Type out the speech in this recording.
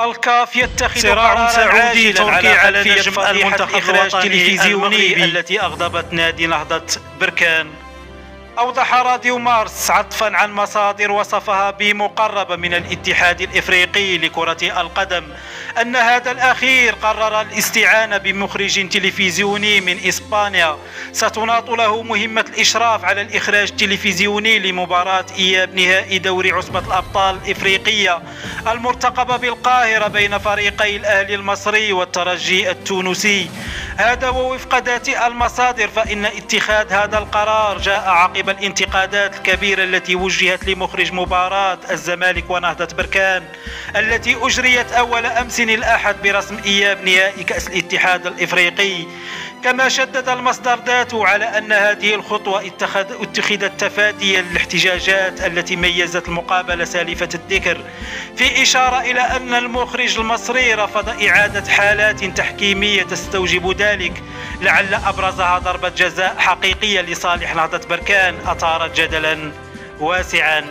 الكاف يتخذ صراع سعودي تركي على نجم المنتخب إخراج تلفزيوني التي أغضبت نادي نهضة بركان. أوضح راديو مارس عطفا عن مصادر وصفها بمقربة من الاتحاد الإفريقي لكرة القدم أن هذا الأخير قرر الاستعانة بمخرج تلفزيوني من إسبانيا ستناط له مهمة الإشراف على الإخراج التلفزيوني لمباراة إياب نهائي دوري عصبة الأبطال الإفريقية المرتقبة بالقاهرة بين فريقي الأهلي المصري والترجي التونسي. هذا ووفق ذات المصادر فإن اتخاذ هذا القرار جاء عقب الانتقادات الكبيرة التي وجهت لمخرج مباراة الزمالك ونهضة بركان التي أجريت أول أمس الأحد برسم إياب نهائي كأس الاتحاد الإفريقي. كما شدد المصدر ذاته على أن هذه الخطوة اتخذت تفاديا للاحتجاجات التي ميزت المقابلة سالفة الذكر، في إشارة إلى أن المخرج المصري رفض إعادة حالات تحكيمية تستوجب ذلك، لعل أبرزها ضربة جزاء حقيقية لصالح نهضة بركان أثارت جدلا واسعا.